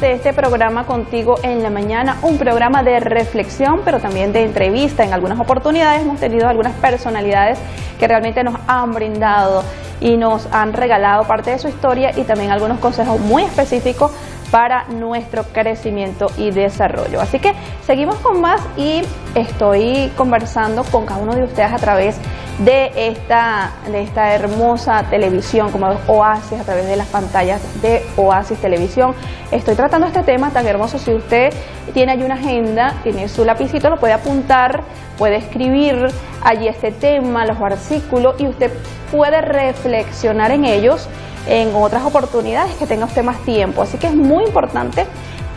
de este programa Contigo en la Mañana, un programa de reflexión, pero también de entrevista. En algunas oportunidades hemos tenido algunas personalidades que realmente nos han brindado y nos han regalado parte de su historia y también algunos consejos muy específicos para nuestro crecimiento y desarrollo. Así que seguimos con más y estoy conversando con cada uno de ustedes a través de esta hermosa televisión, como Oasis, a través de las pantallas de Oasis Televisión. Estoy tratando este tema tan hermoso. Si usted tiene allí una agenda, tiene su lapicito, lo puede apuntar, puede escribir allí este tema, los versículos, y usted puede reflexionar en ellos en otras oportunidades que tenga usted más tiempo. Así que es muy importante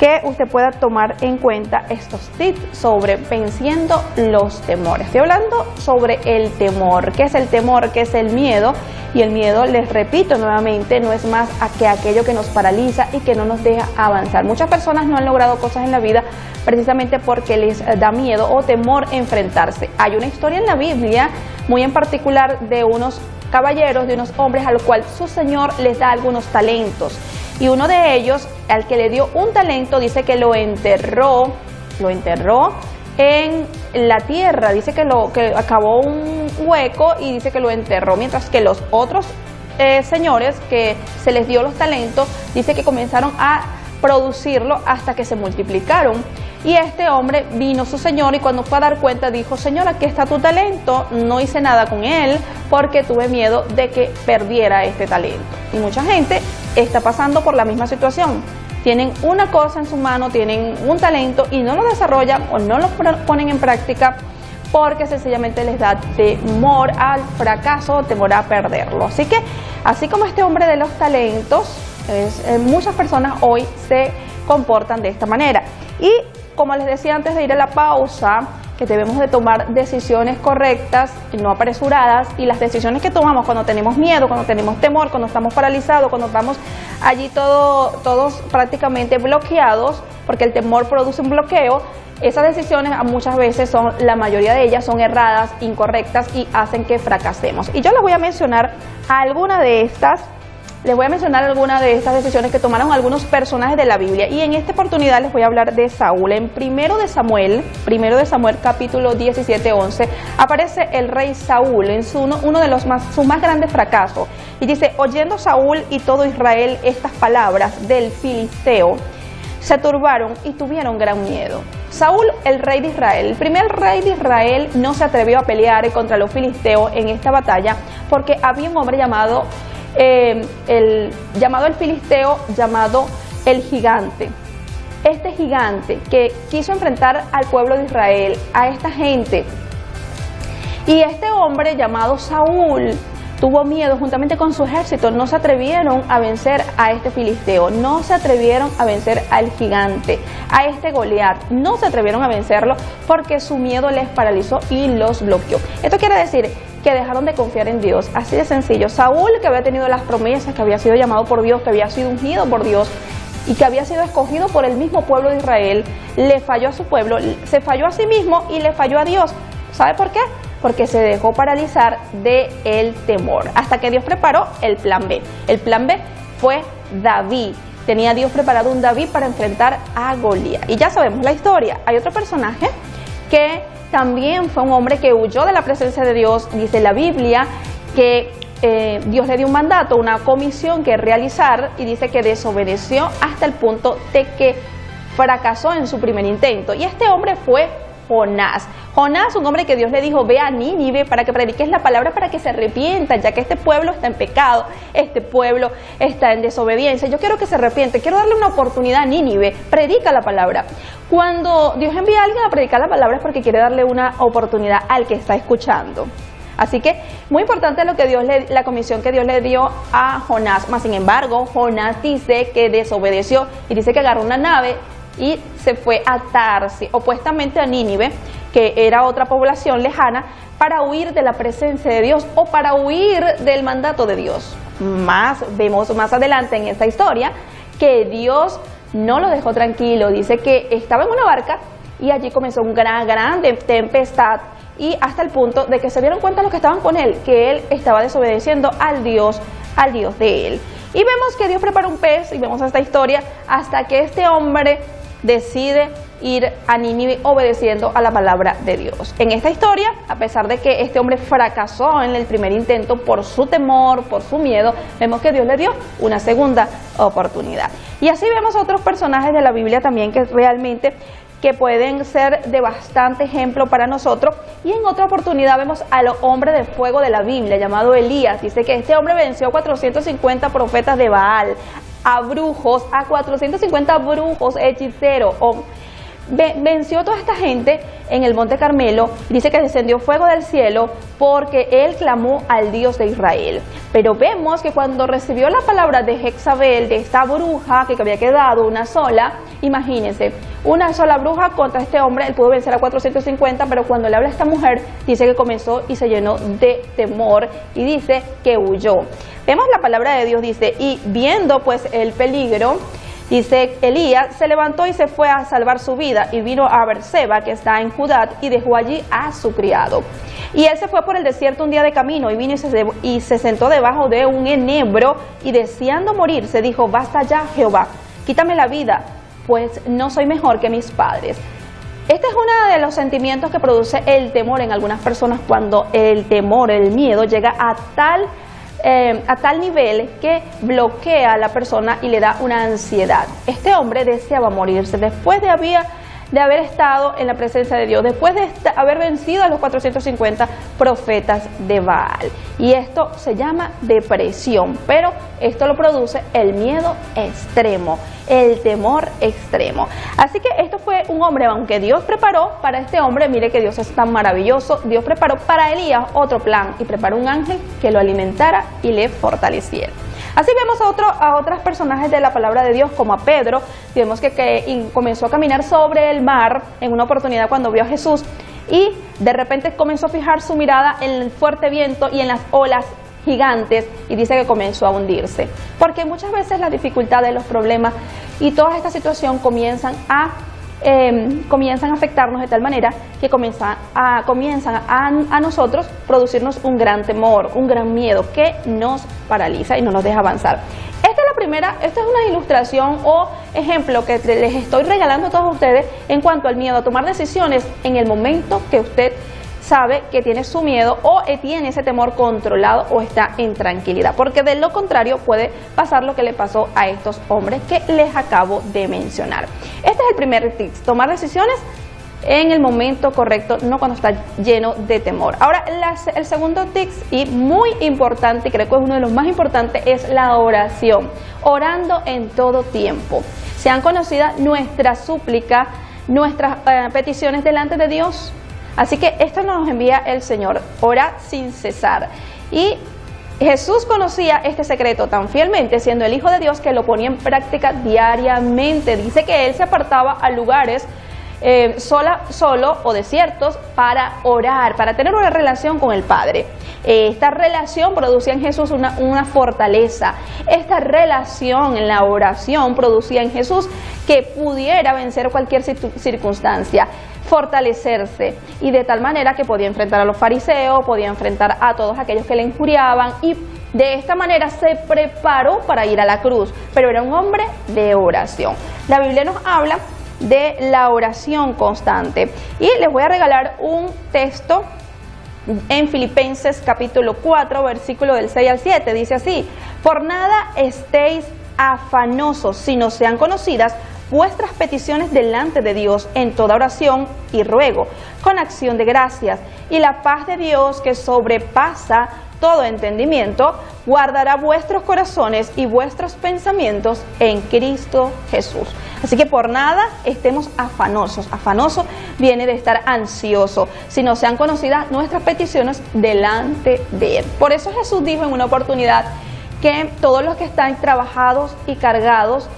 que usted pueda tomar en cuenta estos tips sobre venciendo los temores. Estoy hablando sobre el temor. ¿Qué es el temor? ¿Qué es el miedo? Y el miedo, les repito nuevamente, no es más que aquello que nos paraliza y que no nos deja avanzar. Muchas personas no han logrado cosas en la vida precisamente porque les da miedo o temor enfrentarse. Hay una historia en la Biblia muy en particular de unos caballeros, de unos hombres al cual su señor les da algunos talentos, y uno de ellos, al que le dio un talento, dice que lo enterró en la tierra, dice que acabó un hueco y dice que lo enterró, mientras que los otros señores que se les dio los talentos, dice que comenzaron a producirlo hasta que se multiplicaron. Y este hombre vino su señor y cuando fue a dar cuenta dijo: Señor, aquí está tu talento. No hice nada con él porque tuve miedo de que perdiera este talento. Y mucha gente está pasando por la misma situación. Tienen una cosa en su mano, tienen un talento y no lo desarrollan o no lo ponen en práctica porque sencillamente les da temor al fracaso, temor a perderlo. Así que, así como este hombre de los talentos, muchas personas hoy se comportan de esta manera. Y como les decía antes de ir a la pausa, que debemos de tomar decisiones correctas, no apresuradas, y las decisiones que tomamos cuando tenemos miedo, cuando tenemos temor, cuando estamos paralizados, cuando estamos allí todos prácticamente bloqueados, porque el temor produce un bloqueo, esas decisiones muchas veces la mayoría de ellas son erradas, incorrectas y hacen que fracasemos. Y yo les voy a mencionar algunas de estas decisiones que tomaron algunos personajes de la Biblia. Y en esta oportunidad les voy a hablar de Saúl. En 1 de Samuel capítulo 17:11, aparece el rey Saúl en uno de su más grandes fracasos. Y dice: oyendo Saúl y todo Israel estas palabras del filisteo, se turbaron y tuvieron gran miedo. Saúl, el rey de Israel, el primer rey de Israel, no se atrevió a pelear contra los filisteos en esta batalla porque había un hombre llamado el filisteo, llamado el gigante. Este gigante que quiso enfrentar al pueblo de Israel, a esta gente. Y este hombre llamado Saúl tuvo miedo juntamente con su ejército. No se atrevieron a vencer a este filisteo, no se atrevieron a vencer al gigante, a este Goliat. No se atrevieron a vencerlo porque su miedo les paralizó y los bloqueó. Esto quiere decir que dejaron de confiar en Dios, así de sencillo. Saúl, que había tenido las promesas, que había sido llamado por Dios, que había sido ungido por Dios y que había sido escogido por el mismo pueblo de Israel, le falló a su pueblo, se falló a sí mismo y le falló a Dios. ¿Sabe por qué? Porque se dejó paralizar del temor, hasta que Dios preparó el plan B. El plan B fue David. Tenía Dios preparado un David para enfrentar a Goliat. Y ya sabemos la historia. Hay otro personaje que también fue un hombre que huyó de la presencia de Dios. Dice la Biblia que Dios le dio un mandato, una comisión que realizar, y dice que desobedeció hasta el punto de que fracasó en su primer intento. Y este hombre fue Jonás. Jonás, un hombre que Dios le dijo: ve a Nínive para que prediques la palabra para que se arrepientan, ya que este pueblo está en pecado, este pueblo está en desobediencia. Yo quiero que se arrepiente, quiero darle una oportunidad a Nínive, predica la palabra. Cuando Dios envía a alguien a predicar la palabra es porque quiere darle una oportunidad al que está escuchando. Así que muy importante la comisión que Dios le dio a Jonás. Mas sin embargo, Jonás dice que desobedeció y dice que agarró una nave y se fue a Tarsis, opuestamente a Nínive, que era otra población lejana, para huir de la presencia de Dios o para huir del mandato de Dios. Vemos más adelante en esta historia que Dios no lo dejó tranquilo. Dice que estaba en una barca y allí comenzó una gran tempestad, y hasta el punto de que se dieron cuenta los que estaban con él que él estaba desobedeciendo al Dios de él. Y vemos que Dios prepara un pez, y vemos esta historia, hasta que este hombre decide ir a Nínive obedeciendo a la palabra de Dios. En esta historia, a pesar de que este hombre fracasó en el primer intento por su temor, por su miedo, vemos que Dios le dio una segunda oportunidad. Y así vemos otros personajes de la Biblia también que realmente que pueden ser de bastante ejemplo para nosotros. Y en otra oportunidad vemos al hombre de fuego de la Biblia llamado Elías. Dice que este hombre venció a 450 profetas de Baal, a brujos, a 450 brujos, hechiceros, venció a toda esta gente en el Monte Carmelo. Dice que descendió fuego del cielo porque él clamó al Dios de Israel. Pero vemos que cuando recibió la palabra de Jezabel, de esta bruja que había quedado una sola, imagínense, una sola bruja contra este hombre, él pudo vencer a 450, pero cuando le habla a esta mujer, dice que comenzó y se llenó de temor y dice que huyó. Vemos la palabra de Dios, dice, y viendo pues el peligro, dice, Elías se levantó y se fue a salvar su vida y vino a Berseba, que está en Judá, y dejó allí a su criado. Y él se fue por el desierto un día de camino y vino y se sentó debajo de un enebro y deseando morir se dijo, basta ya, Jehová, quítame la vida, pues no soy mejor que mis padres. Este es uno de los sentimientos que produce el temor en algunas personas cuando el temor, el miedo llega a tal nivel que bloquea a la persona y le da una ansiedad. Este hombre deseaba morirse después de haber estado en la presencia de Dios, después de haber vencido a los 450 profetas de Baal. Y esto se llama depresión, pero esto lo produce el miedo extremo, el temor extremo. Así que esto fue un hombre, aunque Dios preparó para este hombre, mire que Dios es tan maravilloso, Dios preparó para Elías otro plan y preparó un ángel que lo alimentara y le fortaleciera. Así vemos a otros personajes de la palabra de Dios, como a Pedro. Vemos que comenzó a caminar sobre el mar en una oportunidad cuando vio a Jesús y de repente comenzó a fijar su mirada en el fuerte viento y en las olas gigantes y dice que comenzó a hundirse. Porque muchas veces las dificultades, los problemas y toda esta situación comienzan a afectarnos de tal manera que comienzan a nosotros producirnos un gran temor, un gran miedo que nos paraliza y no nos deja avanzar. Esta es una ilustración o ejemplo que les estoy regalando a todos ustedes en cuanto al miedo, a tomar decisiones en el momento que usted sabe que tiene su miedo o tiene ese temor controlado o está en tranquilidad, porque de lo contrario puede pasar lo que le pasó a estos hombres que les acabo de mencionar. Este es el primer tip, tomar decisiones en el momento correcto, no cuando está lleno de temor. Ahora, el segundo tip, y muy importante, y creo que es uno de los más importantes, es la oración, orando en todo tiempo. Sean conocidas nuestras súplicas, nuestras peticiones delante de Dios. Así que esto nos envía el Señor, ora sin cesar. Y Jesús conocía este secreto tan fielmente, siendo el Hijo de Dios, que lo ponía en práctica diariamente. Dice que Él se apartaba a lugares solo o desiertos para orar, para tener una relación con el Padre. Esta relación producía en Jesús una fortaleza. Esta relación en la oración producía en Jesús que pudiera vencer cualquier circunstancia, fortalecerse, y de tal manera que podía enfrentar a los fariseos, podía enfrentar a todos aquellos que le injuriaban, y de esta manera se preparó para ir a la cruz, pero era un hombre de oración. La Biblia nos habla de la oración constante y les voy a regalar un texto en Filipenses capítulo 4 versículo del 6 al 7. Dice así: por nada estéis afanosos, sino sean conocidas vuestras peticiones delante de Dios en toda oración y ruego, con acción de gracias, y la paz de Dios, que sobrepasa todo entendimiento, guardará vuestros corazones y vuestros pensamientos en Cristo Jesús. Así que por nada estemos afanosos. Afanoso viene de estar ansioso, sino sean conocidas nuestras peticiones delante de Él. Por eso Jesús dijo en una oportunidad que todos los que están trabajados y cargados,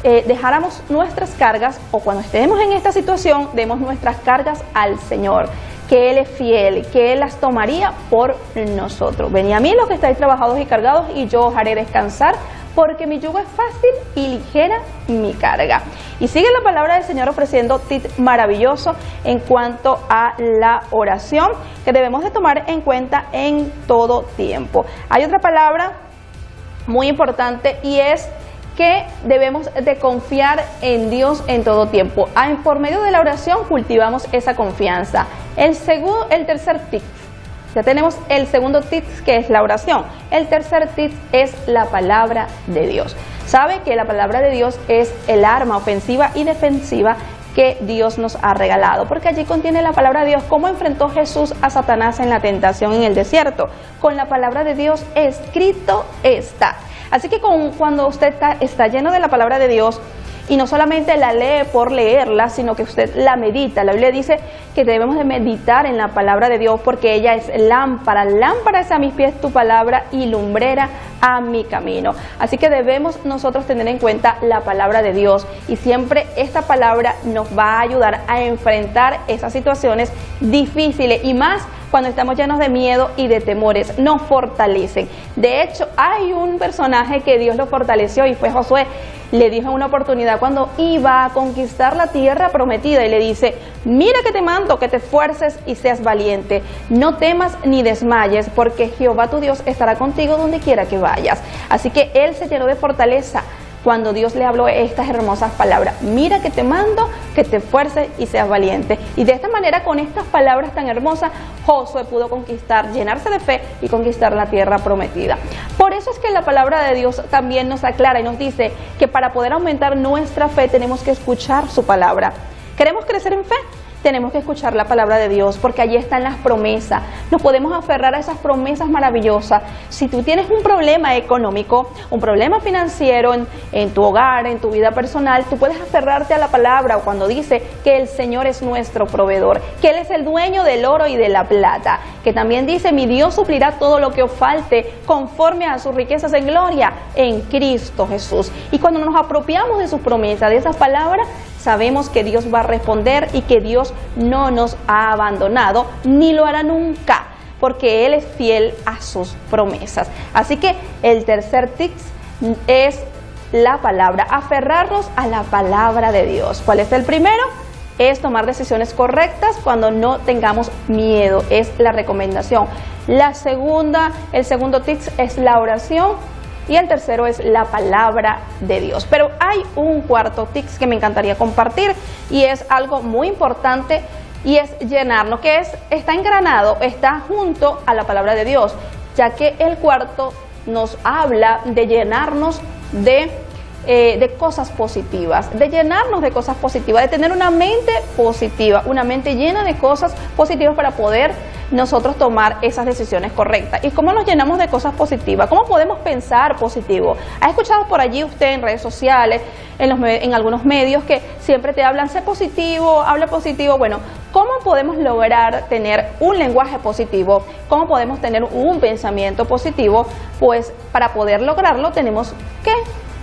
dejáramos nuestras cargas, o cuando estemos en esta situación, demos nuestras cargas al Señor, que Él es fiel, que Él las tomaría por nosotros. Venid a mí los que estáis trabajados y cargados, y yo os haré descansar, porque mi yugo es fácil y ligera mi carga. Y sigue la palabra del Señor ofreciendo tips maravillosos en cuanto a la oración, que debemos de tomar en cuenta en todo tiempo. Hay otra palabra muy importante, y es que debemos de confiar en Dios en todo tiempo. Por medio de la oración cultivamos esa confianza. El tercer tip, ya tenemos el segundo tip, que es la oración. El tercer tip es la palabra de Dios. Sabe que la palabra de Dios es el arma ofensiva y defensiva que Dios nos ha regalado, porque allí contiene la palabra de Dios. ¿Cómo enfrentó Jesús a Satanás en la tentación en el desierto? Con la palabra de Dios escrito está. Así que cuando usted está lleno de la palabra de Dios, y no solamente la lee por leerla, sino que usted la medita. La Biblia dice que debemos de meditar en la palabra de Dios, porque ella es lámpara. Lámpara es a mis pies tu palabra y lumbrera a mi camino. Así que debemos nosotros tener en cuenta la palabra de Dios, y siempre esta palabra nos va a ayudar a enfrentar esas situaciones difíciles, y más cuando estamos llenos de miedo y de temores. Nos fortalecen. De hecho, hay un personaje que Dios lo fortaleció, y fue Josué. Le dijo en una oportunidad cuando iba a conquistar la tierra prometida, y le dice: mira que te mando, que te esfuerces y seas valiente, no temas ni desmayes, porque Jehová tu Dios estará contigo donde quiera que vayas. Así que él se llenó de fortaleza cuando Dios le habló estas hermosas palabras: mira que te mando, que te esfuerces y seas valiente. Y de esta manera, con estas palabras tan hermosas, Josué pudo conquistar, llenarse de fe y conquistar la tierra prometida. Por eso es que la palabra de Dios también nos aclara y nos dice que para poder aumentar nuestra fe tenemos que escuchar su palabra. ¿Queremos crecer en fe? Tenemos que escuchar la palabra de Dios, porque allí están las promesas. Nos podemos aferrar a esas promesas maravillosas. Si tú tienes un problema económico, un problema financiero en tu hogar, en tu vida personal, tú puedes aferrarte a la palabra cuando dice que el Señor es nuestro proveedor, que Él es el dueño del oro y de la plata, que también dice: mi Dios suplirá todo lo que os falte conforme a sus riquezas en gloria en Cristo Jesús. Y cuando nos apropiamos de sus promesas, de esas palabras, sabemos que Dios va a responder y que Dios no nos ha abandonado ni lo hará nunca, porque Él es fiel a sus promesas. Así que el tercer tip es la palabra, aferrarnos a la palabra de Dios. ¿Cuál es el primero? Es tomar decisiones correctas cuando no tengamos miedo, es la recomendación. El segundo tip es la oración. Y el tercero es la palabra de Dios. Pero hay un cuarto tip que me encantaría compartir, y es algo muy importante, y es llenarnos, que está engranado, está junto a la palabra de Dios, ya que el cuarto nos habla de llenarnos de cosas positivas, de llenarnos de cosas positivas, de tener una mente positiva, una mente llena de cosas positivas para poder nosotros tomar esas decisiones correctas. ¿Y cómo nos llenamos de cosas positivas? ¿Cómo podemos pensar positivo? ¿Ha escuchado por allí usted en redes sociales, en algunos medios, que siempre te hablan: sé positivo, habla positivo? Bueno, ¿cómo podemos lograr tener un lenguaje positivo? ¿Cómo podemos tener un pensamiento positivo? Pues para poder lograrlo tenemos que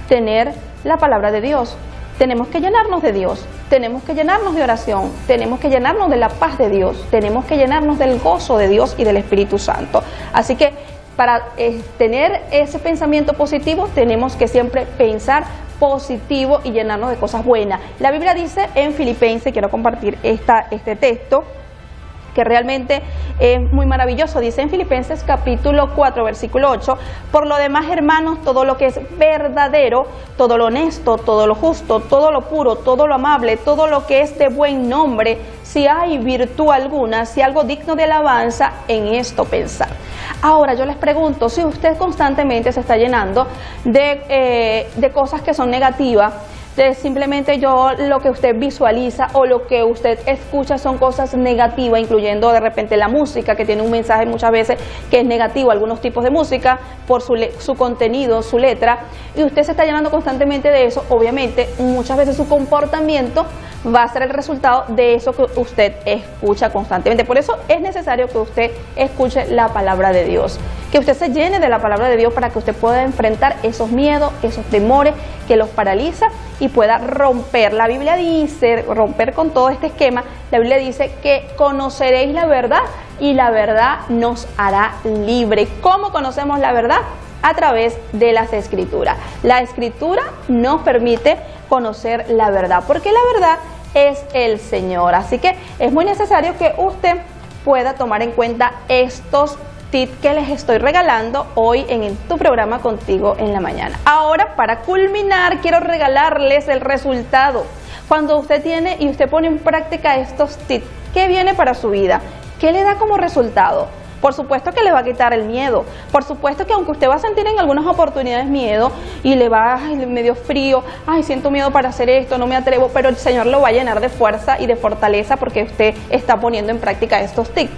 tener la palabra de Dios. Tenemos que llenarnos de Dios, tenemos que llenarnos de oración, tenemos que llenarnos de la paz de Dios, tenemos que llenarnos del gozo de Dios y del Espíritu Santo. Así que para tener ese pensamiento positivo tenemos que siempre pensar positivo y llenarnos de cosas buenas. La Biblia dice en Filipenses, quiero compartir este texto, que realmente es muy maravilloso. Dice en Filipenses capítulo 4, versículo 8: por lo demás, hermanos, todo lo que es verdadero, todo lo honesto, todo lo justo, todo lo puro, todo lo amable, todo lo que es de buen nombre, si hay virtud alguna, si algo digno de alabanza, en esto pensar. Ahora yo les pregunto, si usted constantemente se está llenando de cosas que son negativas, simplemente lo que usted visualiza o lo que usted escucha son cosas negativas, incluyendo de repente la música, que tiene un mensaje muchas veces que es negativo, algunos tipos de música, por su contenido, su letra, y usted se está llenando constantemente de eso, obviamente muchas veces su comportamiento va a ser el resultado de eso que usted escucha constantemente. Por eso es necesario que usted escuche la palabra de Dios, que usted se llene de la palabra de Dios, para que usted pueda enfrentar esos miedos, esos temores que los paraliza, y pueda romper. La Biblia dice, romper con todo este esquema, la Biblia dice que conoceréis la verdad y la verdad nos hará libre. ¿Cómo conocemos la verdad? A través de las Escrituras. La Escritura nos permite conocer la verdad, porque la verdad es el Señor. Así que es muy necesario que usted pueda tomar en cuenta estos tips que les estoy regalando hoy en tu programa Contigo en la Mañana. Ahora, para culminar, quiero regalarles el resultado. Cuando usted tiene y usted pone en práctica estos tips, ¿qué viene para su vida? ¿Qué le da como resultado? Por supuesto que le va a quitar el miedo. Por supuesto que aunque usted va a sentir en algunas oportunidades miedo y le va medio frío, ay, siento miedo para hacer esto, no me atrevo, pero el Señor lo va a llenar de fuerza y de fortaleza porque usted está poniendo en práctica estos tips.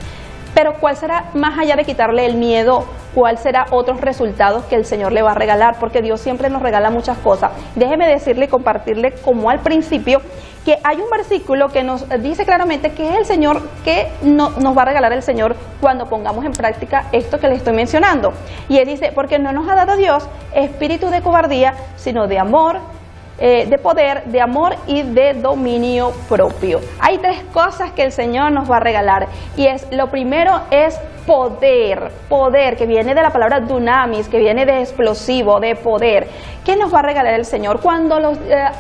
Pero ¿cuál será, más allá de quitarle el miedo, cuál será otros resultados que el Señor le va a regalar? Porque Dios siempre nos regala muchas cosas. Déjeme decirle y compartirle, como al principio, que hay un versículo que nos dice claramente que es el Señor, que nos va a regalar el Señor cuando pongamos en práctica esto que le estoy mencionando. Y Él dice, porque no nos ha dado Dios espíritu de cobardía, sino de amor, de poder, de amor y de dominio propio. Hay tres cosas que el Señor nos va a regalar, y lo primero es poder, que viene de la palabra dunamis, que viene de explosivo, de poder. ¿Qué nos va a regalar el Señor? Cuando los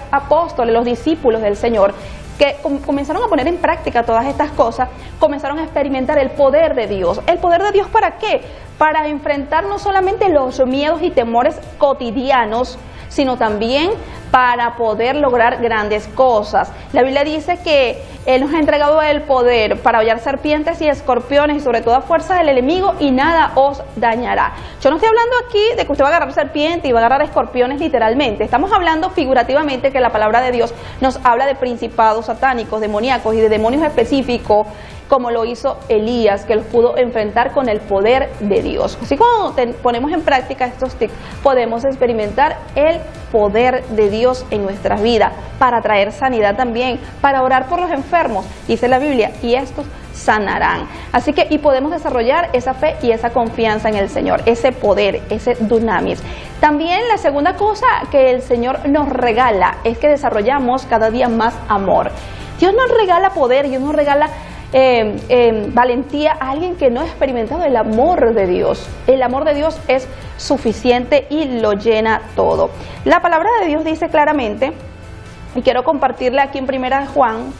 apóstoles, los discípulos del Señor, que comenzaron a poner en práctica todas estas cosas, comenzaron a experimentar el poder de Dios. ¿El poder de Dios para qué? Para enfrentar no solamente los miedos y temores cotidianos, sino también para poder lograr grandes cosas. La Biblia dice que Él nos ha entregado el poder para hollar serpientes y escorpiones y sobre toda fuerza del enemigo, y nada os dañará. Yo no estoy hablando aquí de que usted va a agarrar serpientes y va a agarrar escorpiones literalmente. Estamos hablando figurativamente, que la palabra de Dios nos habla de principados satánicos, demoníacos y de demonios específicos, como lo hizo Elías, que los pudo enfrentar con el poder de Dios. Así, cuando ponemos en práctica estos tips, podemos experimentar el poder de Dios en nuestras vidas, para traer sanidad también, para orar por los enfermos, dice la Biblia, y estos sanarán. Así que, y podemos desarrollar esa fe y esa confianza en el Señor, ese poder, ese dunamis. También la segunda cosa que el Señor nos regala es que desarrollamos cada día más amor. Dios nos regala poder, Dios nos regala valentía a alguien que no ha experimentado el amor de Dios. El amor de Dios es suficiente y lo llena todo. La palabra de Dios dice claramente, y quiero compartirle aquí en Primera de Juan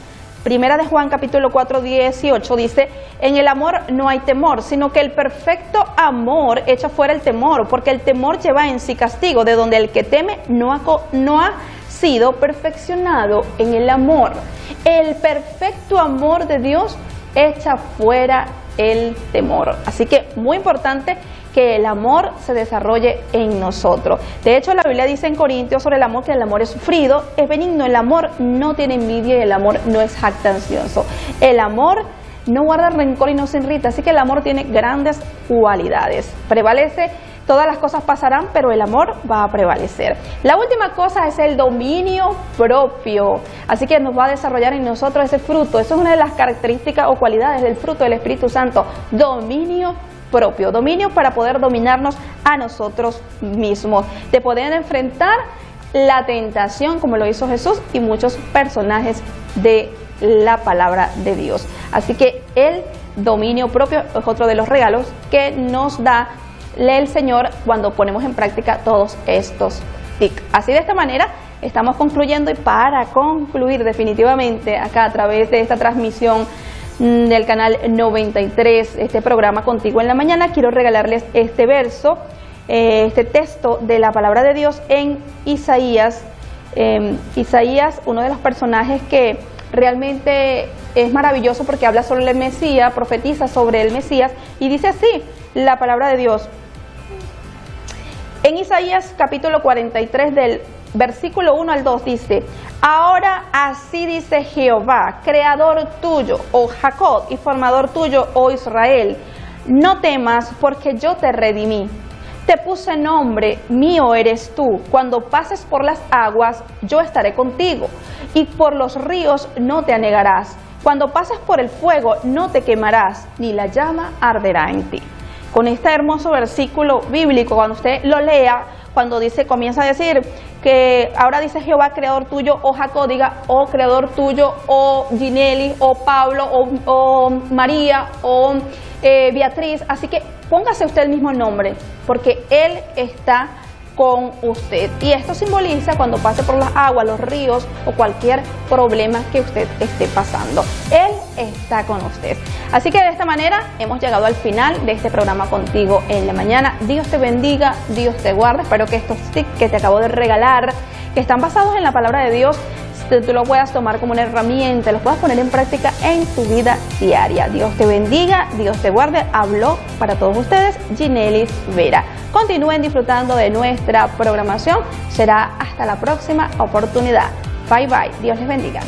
capítulo 4, 18, dice, en el amor no hay temor, sino que el perfecto amor echa fuera el temor, porque el temor lleva en sí castigo, de donde el que teme no ha sido perfeccionado en el amor. El perfecto amor de Dios echa fuera el temor. Así que muy importante que el amor se desarrolle en nosotros. De hecho, la Biblia dice en Corintios sobre el amor que el amor es sufrido, es benigno, el amor no tiene envidia y el amor no es jactancioso. El amor no guarda rencor y no se irrita, así que el amor tiene grandes cualidades. Prevalece. Todas las cosas pasarán, pero el amor va a prevalecer. La última cosa es el dominio propio. Así que nos va a desarrollar en nosotros ese fruto. Eso es una de las características o cualidades del fruto del Espíritu Santo. Dominio propio. Dominio para poder dominarnos a nosotros mismos. De poder enfrentar la tentación, como lo hizo Jesús y muchos personajes de la palabra de Dios. Así que el dominio propio es otro de los regalos que nos da el Señor cuando ponemos en práctica todos estos tips. Así, de esta manera estamos concluyendo, y para concluir definitivamente acá a través de esta transmisión del canal 93, este programa Contigo en la Mañana, quiero regalarles este verso, este texto de la palabra de Dios en Isaías. Isaías, uno de los personajes que realmente es maravilloso porque habla sobre el Mesías, profetiza sobre el Mesías, y dice así la palabra de Dios. En Isaías capítulo 43 del versículo 1 al 2 dice, ahora así dice Jehová, creador tuyo, oh Jacob, y formador tuyo, oh Israel, no temas porque yo te redimí. Te puse nombre, mío eres tú. Cuando pases por las aguas, yo estaré contigo, y por los ríos no te anegarás. Cuando pases por el fuego, no te quemarás, ni la llama arderá en ti. Con este hermoso versículo bíblico, cuando usted lo lea, cuando comienza a decir que ahora dice Jehová, creador tuyo, o Jacob, diga, o creador tuyo, o Gineli, o Pablo, o María, o Beatriz. Así que póngase usted el mismo nombre, porque Él está con usted. Y esto simboliza cuando pase por las aguas, los ríos o cualquier problema que usted esté pasando. Él está con usted. Así que de esta manera hemos llegado al final de este programa Contigo en la Mañana. Dios te bendiga, Dios te guarde. Espero que estos tips que te acabo de regalar, que están basados en la palabra de Dios, tú lo puedas tomar como una herramienta, los puedas poner en práctica en tu vida diaria. Dios te bendiga, Dios te guarde. Habló para todos ustedes Ginelis Vera. Continúen disfrutando de nuestra programación. Será hasta la próxima oportunidad. Bye bye. Dios les bendiga.